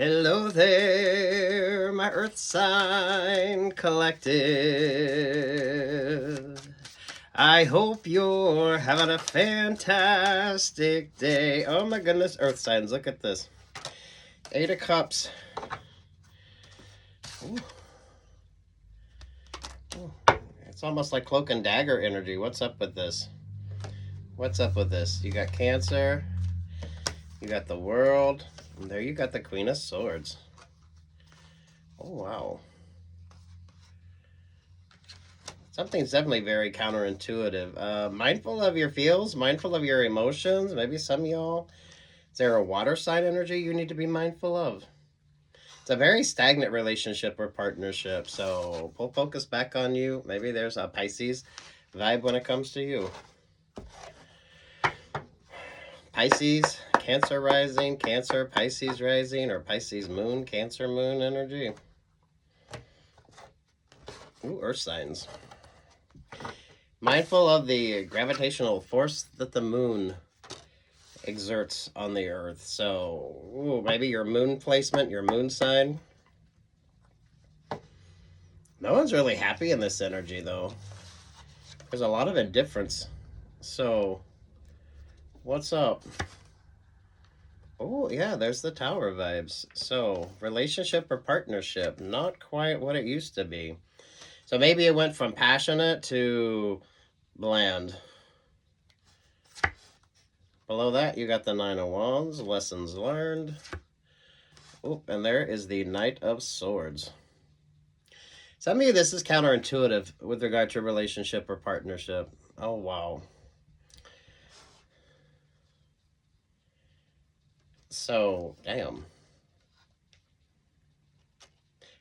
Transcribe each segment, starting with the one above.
Hello there, my Earth Sign Collective. I hope you're having a fantastic day. Oh my goodness, Earth Signs, look at this. 8 of Cups. Ooh. Ooh. It's almost like cloak and dagger energy. What's up with this? What's up with this? You got Cancer. You got the World. And there you got the Queen of Swords. Oh, wow. Something's definitely very counterintuitive. Mindful of your feels, mindful of your emotions. Maybe some of y'all, is there a water sign energy you need to be mindful of? It's a very stagnant relationship or partnership. So pull focus back on you. Maybe there's a Pisces vibe when it comes to you. Pisces, Cancer rising, Cancer, Pisces rising, or Pisces moon, Cancer moon energy. Ooh, Earth signs. Mindful of the gravitational force that the moon exerts on the Earth. So, ooh, maybe your moon placement, your moon sign. No one's really happy in this energy, though. There's a lot of indifference. So, what's up? Oh, yeah, there's the Tower vibes. So, relationship or partnership, not quite what it used to be. So maybe it went from passionate to bland. Below that, you got the Nine of Wands, lessons learned. Oh, and there is the Knight of Swords. Some of you, this is counterintuitive with regard to relationship or partnership. Oh, wow. So, damn.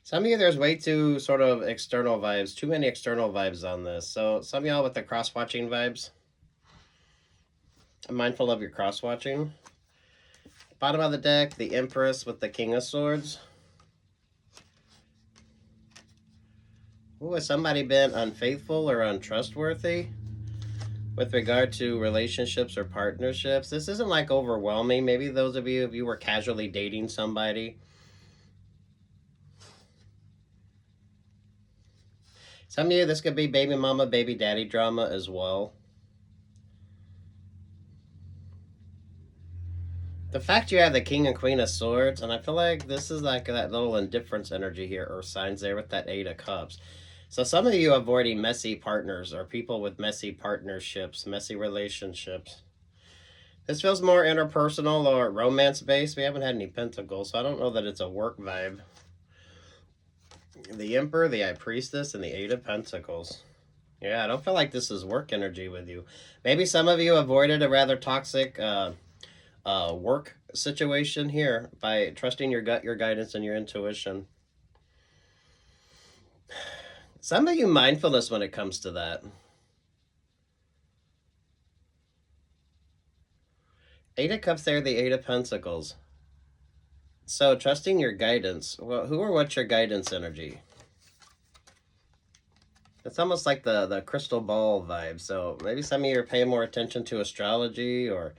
Some of you, there's way too sort of external vibes, too many external vibes on this. So some of y'all with the cross-watching vibes, I'm mindful of your cross-watching. Bottom of the deck, the Empress with the King of Swords. Ooh, has somebody been unfaithful or untrustworthy with regard to relationships or partnerships? This isn't like overwhelming. Maybe those of you, if you were casually dating somebody. Some of you, this could be baby mama, baby daddy drama as well. The fact you have the King and Queen of Swords, and I feel like this is like that little indifference energy here, Earth signs there with that 8 of Cups. So some of you avoiding messy partners or people with messy partnerships, messy relationships. This feels more interpersonal or romance-based. We haven't had any pentacles, so I don't know that it's a work vibe. The Emperor, the High Priestess, and the 8 of Pentacles. Yeah, I don't feel like this is work energy with you. Maybe some of you avoided a rather toxic work situation here by trusting your gut, your guidance, and your intuition. Some of you mindfulness when it comes to that. 8 of Cups there, the 8 of Pentacles. So trusting your guidance. Well, who or what's your guidance energy? It's almost like the crystal ball vibe. So maybe some of you are paying more attention to astrology, or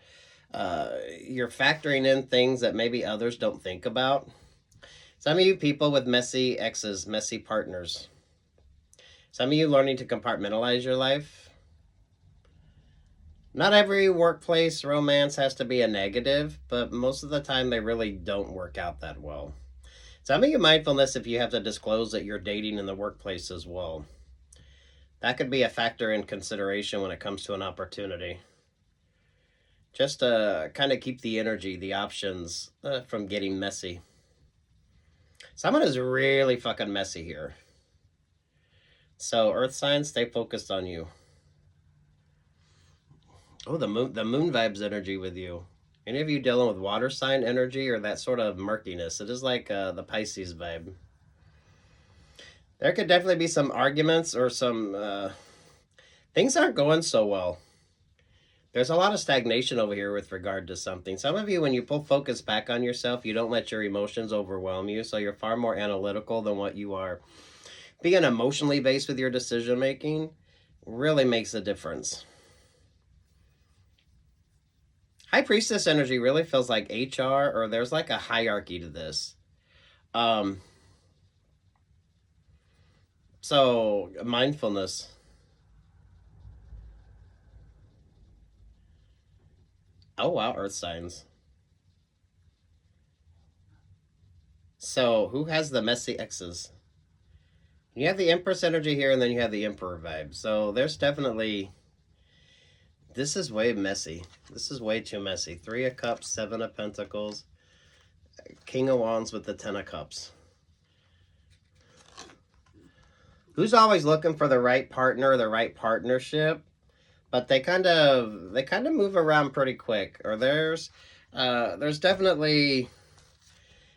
you're factoring in things that maybe others don't think about. Some of you people with messy exes, messy partners. Some of you learning to compartmentalize your life. Not every workplace romance has to be a negative, but most of the time they really don't work out that well. Some of you mindfulness if you have to disclose that you're dating in the workplace as well. That could be a factor in consideration when it comes to an opportunity. Just to kind of keep the energy, the options from getting messy. Someone is really fucking messy here. So Earth signs, stay focused on you. Oh, the moon vibes energy with you. Any of you dealing with water sign energy or that sort of murkiness? It is like the Pisces vibe. There could definitely be some arguments or some things aren't going so well. There's a lot of stagnation over here with regard to something. Some of you, when you pull focus back on yourself, you don't let your emotions overwhelm you. So you're far more analytical than what you are. Being emotionally based with your decision making really makes a difference. High Priestess energy really feels like HR, or there's like a hierarchy to this. Um, so mindfulness. Oh wow, earth signs. So who has the messy X's? You have the Empress energy here, and then you have the Emperor vibe. So there's definitely, this is way messy. This is way too messy. Three of Cups, Seven of Pentacles, King of Wands with the Ten of Cups. Who's always looking for the right partner, the right partnership? But they kind of move around pretty quick. Or there's definitely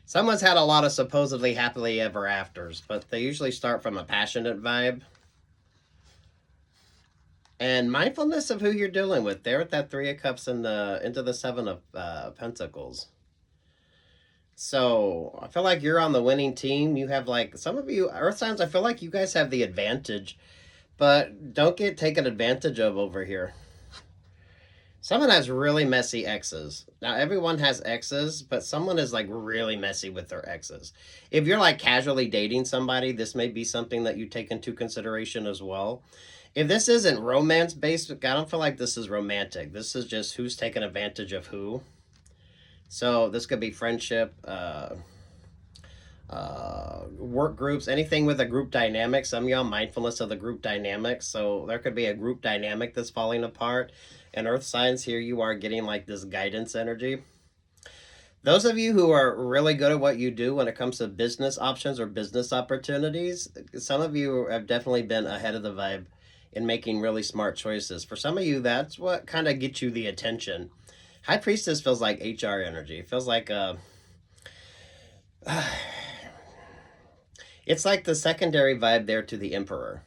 someone's had a lot of supposedly happily ever afters, but they usually start from a passionate vibe. And mindfulness of who you're dealing with. There with that Three of Cups and into the Seven of Pentacles. So I feel like you're on the winning team. You have like some of you earth signs. I feel like you guys have the advantage, but don't get taken advantage of over here. Someone has really messy exes. Now, everyone has exes, but someone is like really messy with their exes. If you're like casually dating somebody, this may be something that you take into consideration as well. If this isn't romance based, I don't feel like this is romantic. This is just who's taking advantage of who. So this could be friendship, work groups, anything with a group dynamic. Some of y'all mindfulness of the group dynamics. So there could be a group dynamic that's falling apart. And earth signs here, you are getting like this guidance energy. Those of you who are really good at what you do when it comes to business options or business opportunities, some of you have definitely been ahead of the vibe in making really smart choices. For some of you, that's what kind of gets you the attention. High Priestess feels like HR energy. It feels like it's like the secondary vibe there to the Emperor.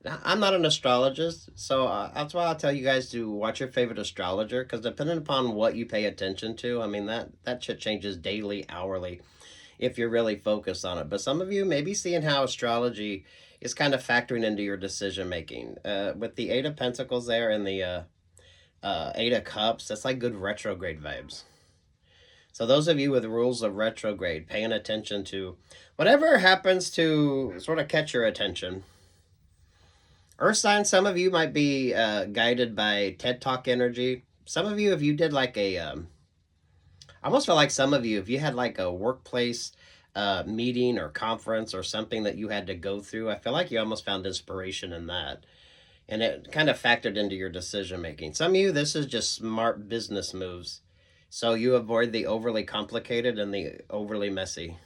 Now, I'm not an astrologist, so that's why I'll tell you guys to watch your favorite astrologer, because depending upon what you pay attention to, I mean, that shit changes daily, hourly, if you're really focused on it. But some of you may be seeing how astrology is kind of factoring into your decision making. With the Eight of Pentacles there and the Eight of Cups, that's like good retrograde vibes. So those of you with rules of retrograde, paying attention to whatever happens to sort of catch your attention. Earth sign, some of you might be guided by TED Talk energy. Some of you, if you did like a, I almost feel like some of you, if you had like a workplace meeting or conference or something that you had to go through, I feel like you almost found inspiration in that. And it kind of factored into your decision making. Some of you, this is just smart business moves. So you avoid the overly complicated and the overly messy.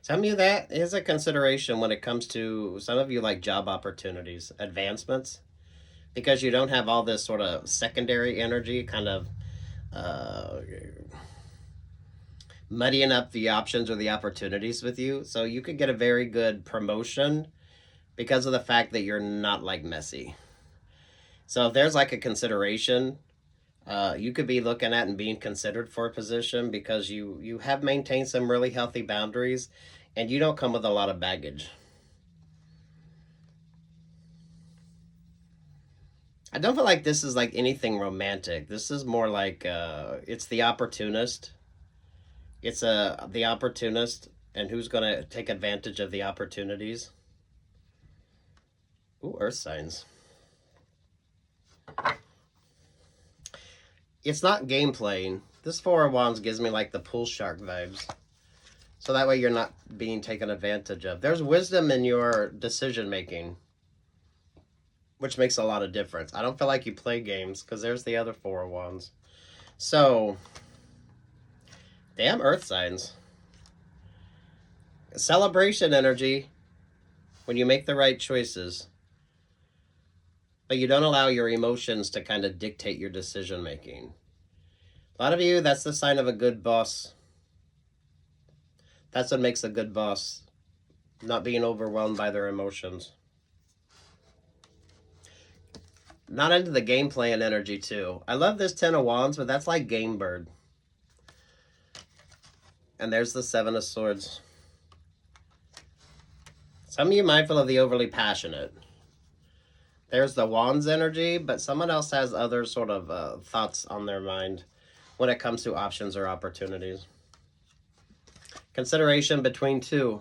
Some of you, that is a consideration when it comes to some of you like job opportunities, advancements, because you don't have all this sort of secondary energy kind of muddying up the options or the opportunities with you. So you could get a very good promotion because of the fact that you're not like messy. So if there's like a consideration, you could be looking at and being considered for a position because you have maintained some really healthy boundaries and you don't come with a lot of baggage. I don't feel like this is like anything romantic. This is more like it's the opportunist. It's the opportunist and who's going to take advantage of the opportunities. Ooh, earth signs. It's not game playing. This Four of Wands gives me like the pool shark vibes. So that way you're not being taken advantage of. There's wisdom in your decision making, which makes a lot of difference. I don't feel like you play games because there's the other Four of Wands. So, damn earth signs. Celebration energy when you make the right choices. But you don't allow your emotions to kind of dictate your decision making. A lot of you, that's the sign of a good boss. That's what makes a good boss. Not being overwhelmed by their emotions. Not into the game playing energy too. I love this Ten of Wands, but that's like Game Bird. And there's the Seven of Swords. Some of you mindful of the overly passionate. There's the Wands energy, but someone else has other sort of thoughts on their mind when it comes to options or opportunities. Consideration between two.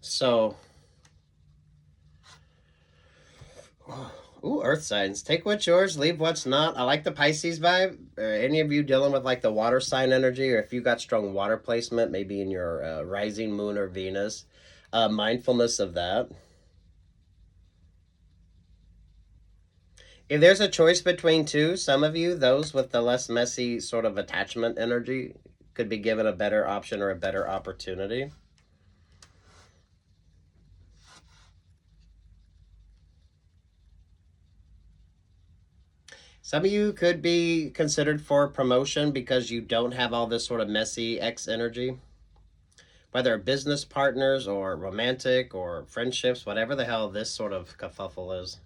So, ooh, earth signs. Take what's yours, leave what's not. I like the Pisces vibe. Any of you dealing with like the water sign energy, or if you got strong water placement, maybe in your rising moon or Venus, mindfulness of that. If there's a choice between two, some of you, those with the less messy sort of attachment energy, could be given a better option or a better opportunity. Some of you could be considered for promotion because you don't have all this sort of messy ex energy. Whether business partners or romantic or friendships, whatever the hell this sort of kerfuffle is.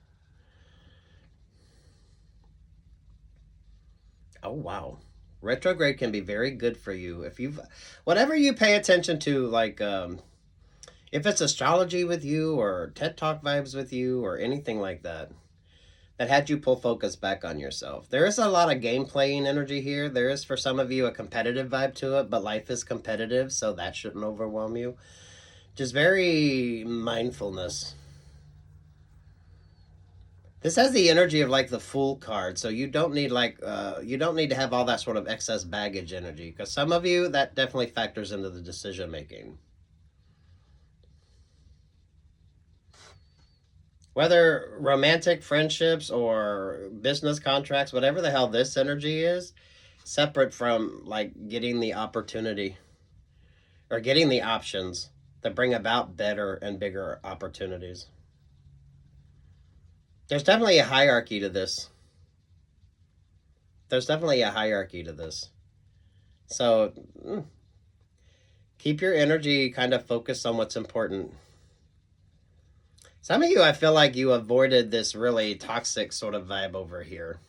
Oh, wow. Retrograde can be very good for you. If you've, whatever you pay attention to, like, if it's astrology with you or TED Talk vibes with you or anything like that, that had you pull focus back on yourself. There is a lot of game playing energy here. There is, for some of you, a competitive vibe to it, but life is competitive, so that shouldn't overwhelm you. Just very mindfulness. This has the energy of like the Fool card, so you don't need like you don't need to have all that sort of excess baggage energy, because some of you, that definitely factors into the decision making. Whether romantic friendships or business contracts, whatever the hell this energy is, separate from like getting the opportunity or getting the options that bring about better and bigger opportunities. There's definitely a hierarchy to this. There's definitely a hierarchy to this. So keep your energy kind of focused on what's important. Some of you, I feel like you avoided this really toxic sort of vibe over here.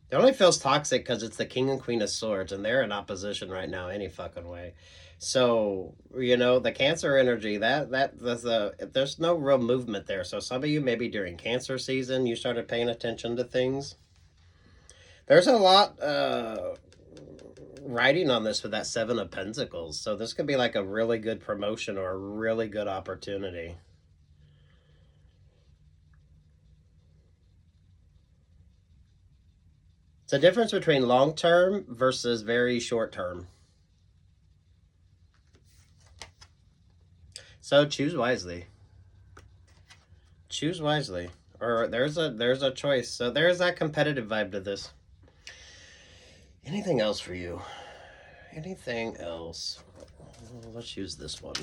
It only feels toxic because it's the King and Queen of Swords, and they're in opposition right now any fucking way. So, you know, the Cancer energy, there's no real movement there. So some of you, maybe during Cancer season, you started paying attention to things. There's a lot riding on this with that Seven of Pentacles. So this could be like a really good promotion or a really good opportunity. It's a difference between long-term versus very short-term. So choose wisely. Choose wisely. Or there's a choice. So there's that competitive vibe to this. Anything else for you? Anything else? Let's use this one.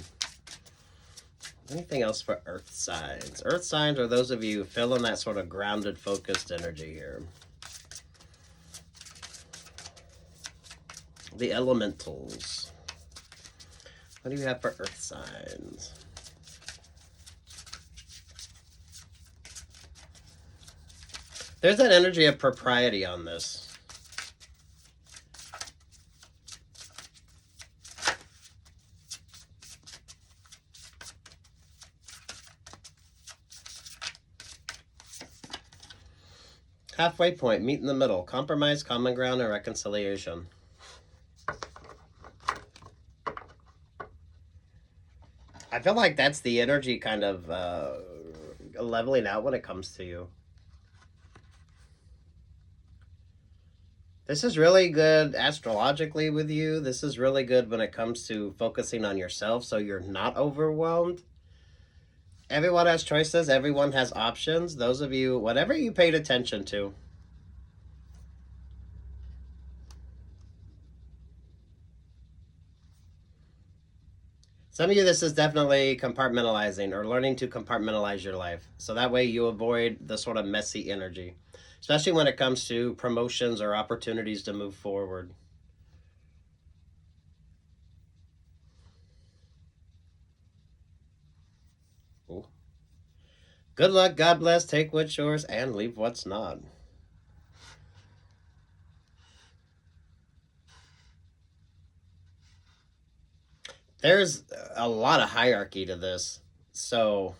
Anything else for earth signs? Earth signs are those of you feeling that sort of grounded, focused energy here. The elementals. What do you have for earth signs? There's that energy of propriety on this. Halfway point, meet in the middle. Compromise, common ground, and reconciliation. I feel like that's the energy kind of leveling out when it comes to you. This is really good astrologically with you. This is really good when it comes to focusing on yourself so you're not overwhelmed. Everyone has choices. Everyone has options. Those of you, whatever you paid attention to. Some of you, this is definitely compartmentalizing or learning to compartmentalize your life. So that way you avoid the sort of messy energy, especially when it comes to promotions or opportunities to move forward. Ooh. Good luck, God bless, take what's yours, and leave what's not. There's a lot of hierarchy to this. So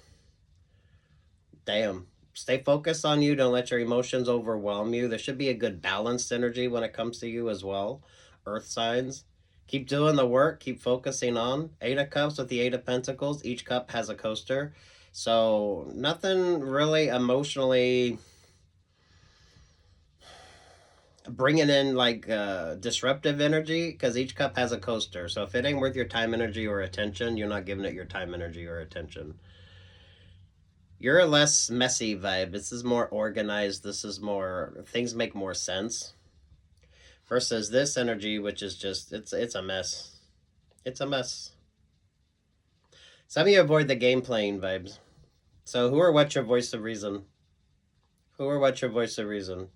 Damn. Stay focused on you. Don't let your emotions overwhelm you. There should be a good balanced energy when it comes to you as well. Earth signs. Keep doing the work. Keep focusing on. 8 of Cups with the 8 of Pentacles. Each cup has a coaster. So nothing really emotionally bringing in like disruptive energy, because each cup has a coaster. So if it ain't worth your time, energy, or attention, you're not giving it your time, energy, or attention. You're a less messy vibe. This is more organized. This is more, things make more sense. Versus this energy, which is just, it's a mess. It's a mess. Some of you avoid the game playing vibes. So who or what's your voice of reason? Who or what's your voice of reason?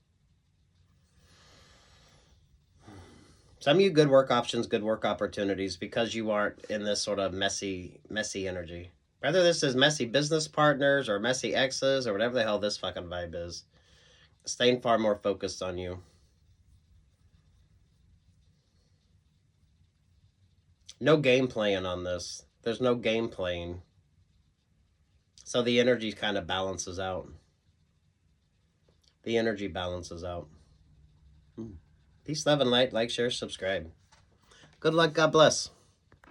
Some of you good work options, good work opportunities, because you aren't in this sort of messy energy. Whether this is messy business partners or messy exes or whatever the hell this fucking vibe is, staying far more focused on you. No game playing on this. There's no game playing. So the energy kind of balances out. The energy balances out. Peace, love, and light. Like, share, subscribe. Good luck. God bless.